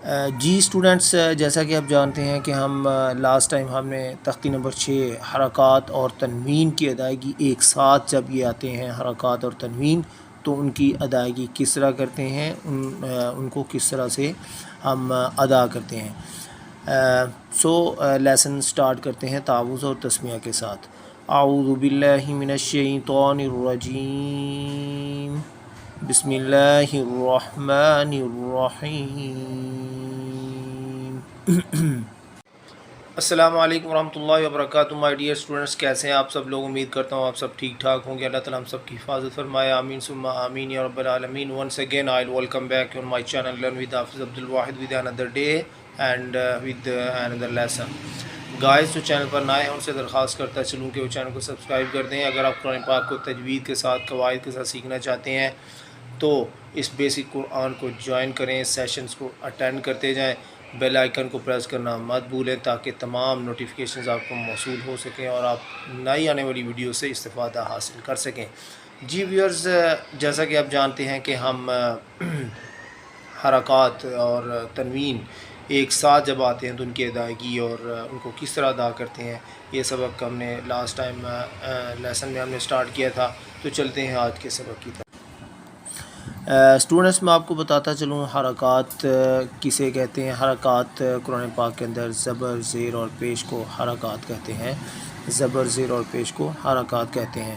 جی students, جیسا کہ آپ جانتے ہیں کہ ہم لاسٹ ٹائم ہم نے تختی نمبر 6 حرکات اور تنوین کی ادائیگی ایک ساتھ جب یہ آتے ہیں حرکات اور تنوین تو ان کی ادائیگی کس طرح کرتے ہیں، ان کو کس طرح سے ہم ادا کرتے ہیں۔ سو لیسن سٹارٹ کرتے ہیں تعوذ اور تسمیہ کے ساتھ۔ اعوذ باللہ من الشیطان الرجیم، بسم اللہ الرحمن الرحیم۔ السلام علیکم ورحمۃ اللہ وبرکاتہ۔ مائی ڈیئر اسٹوڈنٹس، کیسے ہیں آپ سب لوگ؟ امید کرتا ہوں آپ سب ٹھیک ٹھاک ہوں گے۔ اللہ تعالیٰ ہم سب کی حفاظت فرمائے، آمین ثم آمین یا رب العالمین۔ Once again I welcome back on my channel learn with حافظ Abdul Wahid with another day and with another lesson. Guys جو چینل پر نئے ہیں ان سے درخواست کرتا چلوں کہ وہ چینل کو سبسکرائب کر دیں۔ اگر آپ قرآن پاک کو تجوید کے ساتھ قواعد کے ساتھ سیکھنا چاہتے ہیں تو اس بیسک قرآن کو جوائن کریں، سیشنز کو اٹینڈ کرتے جائیں، بیل آئیکن کو پریس کرنا مت بھولیں تاکہ تمام نوٹیفیکیشنز آپ کو موصول ہو سکیں اور آپ نئی آنے والی ویڈیو سے استفادہ حاصل کر سکیں۔ جی ویورز، جیسا کہ آپ جانتے ہیں کہ ہم حرکات اور تنوین ایک ساتھ جب آتے ہیں تو ان کی ادائیگی اور ان کو کس طرح ادا کرتے ہیں، یہ سبق ہم نے لاسٹ ٹائم لیسن میں ہم نے سٹارٹ کیا تھا۔ تو چلتے ہیں آج کے سبق کی طرف۔ اسٹوڈنٹس، میں آپ کو بتاتا چلوں حرکات کسے کہتے ہیں۔ حرکات قرآن پاک کے اندر زبر، زیر اور پیش کو حرکات کہتے ہیں۔ زبر، زیر اور پیش کو حرکات کہتے ہیں۔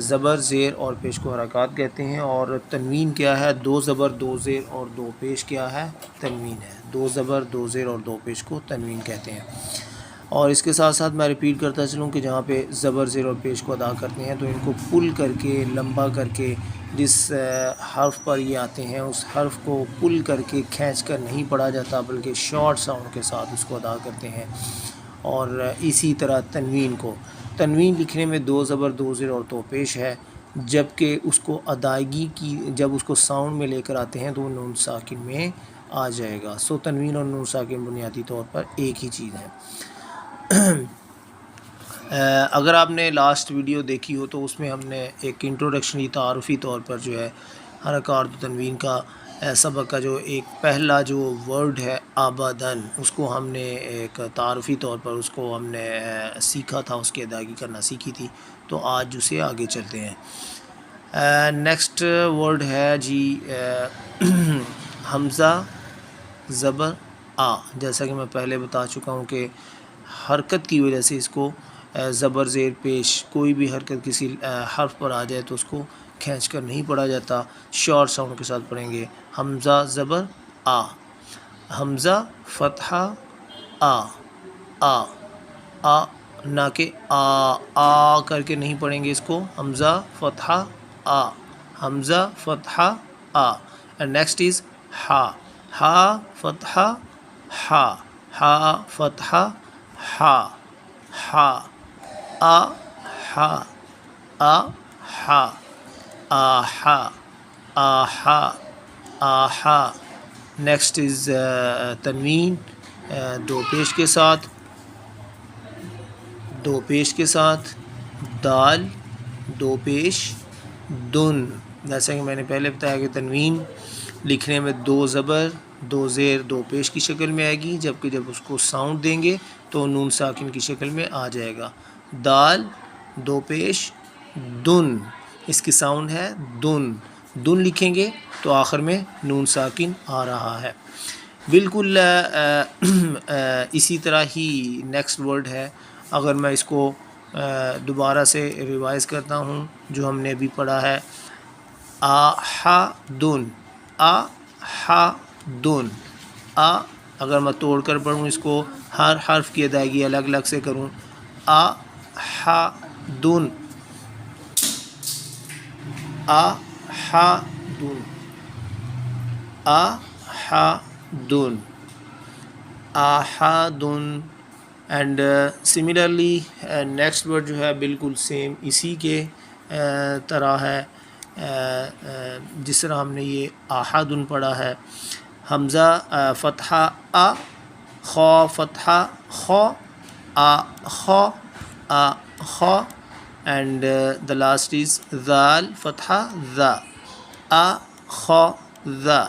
زبر، زیر اور پیش کو حرکات کہتے ہیں۔ اور تنوین کیا ہے؟ 2 زبر 2 زیر اور 2 پیش کیا ہے؟ تنوین ہے۔ 2 زبر 2 زیر اور 2 پیش کو تنوین کہتے ہیں۔ اور اس کے ساتھ ساتھ میں ریپیٹ کرتا چلوں کہ جہاں پہ زبر، زیر اور پیش کو ادا کرتے ہیں تو ان کو پل کر کے، لمبا کر کے، جس حرف پر یہ آتے ہیں اس حرف کو پل کر کے کھینچ کر نہیں پڑھا جاتا بلکہ شارٹ ساؤنڈ کے ساتھ اس کو ادا کرتے ہیں۔ اور اسی طرح تنوین لکھنے میں 2 زبر 2 زیر اور 2 پیش ہے، جبکہ اس کو ادائیگی کی جب اس کو ساؤنڈ میں لے کر آتے ہیں تو وہ نون ساکن میں آ جائے گا۔ سو تنوین اور نون ساکن بنیادی طور پر ایک ہی چیز ہے۔ اگر آپ نے لاسٹ ویڈیو دیکھی ہو تو اس میں ہم نے ایک انٹروڈکشنی تعارفی طور پر جو ہے حرکات و تنوین کا سبق کا جو ایک پہلا جو ورڈ ہے آبادن، اس کو ہم نے ایک تعارفی طور پر اس کو ہم نے سیکھا تھا، اس کی ادائیگی کرنا سیکھی تھی۔ تو آج اسے آگے چلتے ہیں۔ نیکسٹ ورڈ ہے جی حمزہ زبر آ۔ جیسا کہ میں پہلے بتا چکا ہوں کہ حرکت کی وجہ سے اس کو زبر، زیر، پیش کوئی بھی حرکت کسی حرف پر آ جائے تو اس کو کھینچ کر نہیں پڑھا جاتا، شارٹ ساؤنڈ کے ساتھ پڑھیں گے۔ حمزہ زبر آ، حمزہ فتحہ آ، آ نہ کہ آ کر کے نہیں پڑھیں گے اس کو۔ حمزہ فتحہ آ، حمزہ فتحہ آ۔ اینڈ نیکسٹ از ہا فتحہ ہا فتحہ ہا آہا۔ نیکسٹ از تنوین 2 پیش کے ساتھ، دال 2 پیش دن۔ جیسا کہ میں نے پہلے بتایا کہ تنوین لکھنے میں 2 زبر 2 زیر 2 پیش کی شکل میں آئے گی، جبکہ جب اس کو ساؤنڈ دیں گے تو نون ساکن کی شکل میں آ جائے گا۔ دال 2 پیش دن، اس کی ساؤنڈ ہے دن لکھیں گے تو آخر میں نون ساکن آ رہا ہے۔ بالکل اسی طرح ہی نیکسٹ ورڈ ہے۔ اگر میں اس کو دوبارہ سے ریوائز کرتا ہوں جو ہم نے ابھی پڑھا ہے، آحدن، آحدن، اگر میں توڑ کر پڑھوں اس کو، ہر حرف کی ادائیگی الگ الگ سے کروں، آحدن، آحدن، آحدن، آحدن۔ اینڈ سملرلی نیکسٹ ورڈ جو ہے بالکل سیم اسی کے طرح ہے جس طرح ہم نے یہ آحدن پڑھا ہے۔ حمزہ فتحہ آ، خا فتحہ خا، خا، خا، اینڈ the last is ذال فتحہ ذا، خا ذا،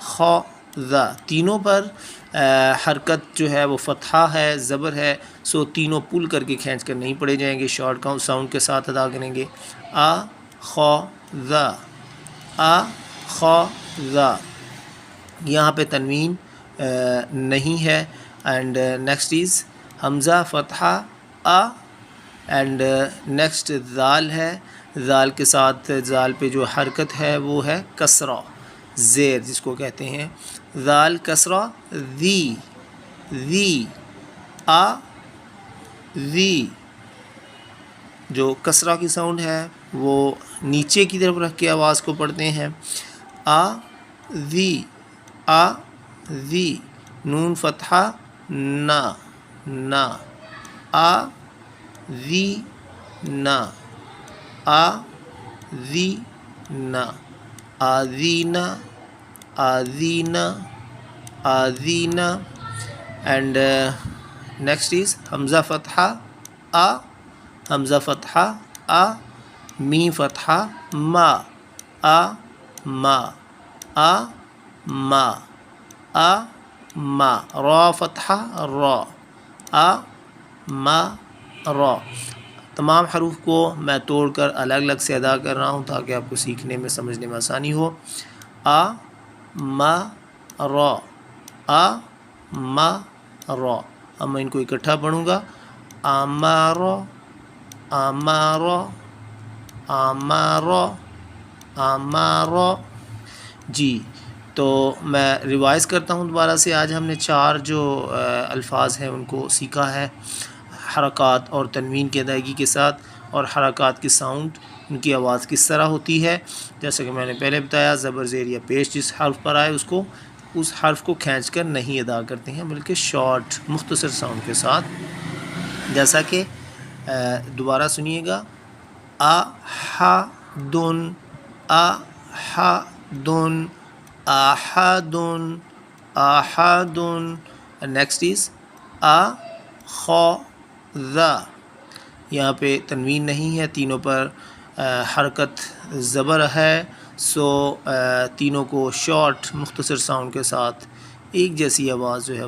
خا ذا، تینوں پر حرکت جو ہے وہ فتحہ ہے، زبر ہے، سو تینوں پل کر کے کھینچ کر نہیں پڑے جائیں گے، شارٹ ساؤنڈ کے ساتھ ادا کریں گے. آ خا ذا، آ خا ذا. یہاں پہ تنوین نہیں ہے. اینڈ نیکسٹ از حمزہ فتحہ آ، اینڈ نیکسٹ ذال ہے، ذال کے ساتھ ذال پہ جو حرکت ہے وہ ہے کسرہ، زیر جس کو کہتے ہیں. ذال کسرہ ذی، ذی، آ ذی. جو کسرہ کی ساؤنڈ ہے وہ نیچے کی طرف رکھ کے آواز کو پڑھتے ہیں. آ ذی، آ ذی. نون فتحہ نا، نا، آ ذی نا، آ ذی نا، آذینا، آذینا، آذینا. اینڈ نیکسٹ از حمزہ فتحہ آ، حمزہ فتحہ آ، میم فتحہ ما، آ ما، آ ما، آ ما. را فتحہ را، آ ما را. تمام حروف کو میں توڑ کر الگ الگ سے ادا کر رہا ہوں تاکہ آپ کو سیکھنے میں سمجھنے میں آسانی ہو. آ ما را، آ ما را. اب میں ان کو اکٹھا پڑھوں گا. آمارا، آمارا، آمارا، آمارا. جی تو میں ریوائز کرتا ہوں دوبارہ سے. آج ہم نے 4 جو الفاظ ہیں ان کو سیکھا ہے حرکات اور تنوین کی ادائیگی کے ساتھ، اور حرکات کی ساؤنڈ، ان کی آواز کس طرح ہوتی ہے. جیسا کہ میں نے پہلے بتایا، زبر زیر یا پیش جس حرف پر آئے اس حرف کو کھینچ کر نہیں ادا کرتے ہیں بلکہ شارٹ مختصر ساؤنڈ کے ساتھ. جیسا کہ دوبارہ سنیے گا. آ ہا دن، آ ہا دن، آحدن، آحدن. نیکسٹ از آ خا ذا. یہاں پہ تنوین نہیں ہے، تینوں پر حرکت زبر ہے، سو تینوں کو شارٹ مختصر ساؤنڈ کے ساتھ ایک جیسی آواز جو ہے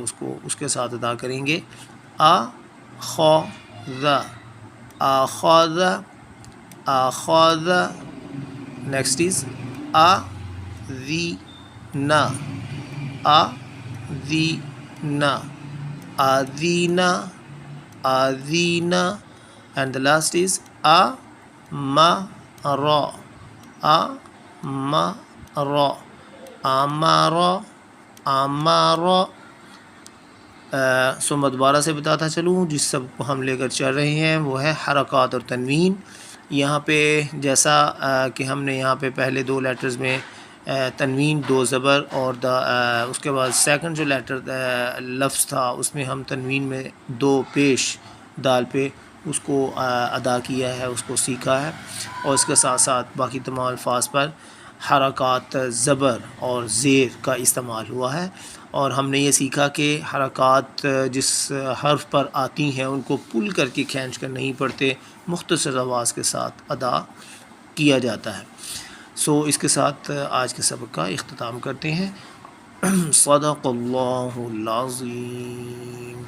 اس کے ساتھ ادا کریں گے. آ خا ذا، آخذ، آخذ. نیکسٹ از آ ذی نا، آ ذی نا، آذینا، آذینا. اینڈ دا لاسٹ از آ ما را، آ ما را، آمارا، آمارا. سو میں دوبارہ سے بتاتا چلوں، جس سب کو ہم لے کر چل رہے ہیں وہ ہے حرکات اور تنوین. یہاں پہ جیسا کہ ہم نے یہاں پہ پہلے 2 لیٹرز میں تنوین 2 زبر اور اس کے بعد سیکنڈ جو لیٹر لفظ تھا اس میں ہم تنوین میں 2 پیش دال پہ اس کو ادا کیا ہے، اس کو سیکھا ہے، اور اس کے ساتھ ساتھ باقی تمام الفاظ پر حرکات زبر اور زیر کا استعمال ہوا ہے. اور ہم نے یہ سیکھا کہ حرکات جس حرف پر آتی ہیں ان کو پل کر کے کھینچ کر نہیں پڑھتے، مختصر آواز کے ساتھ ادا کیا جاتا ہے. سو اس کے ساتھ آج کے سبق کا اختتام کرتے ہیں. صدق اللہ العظیم.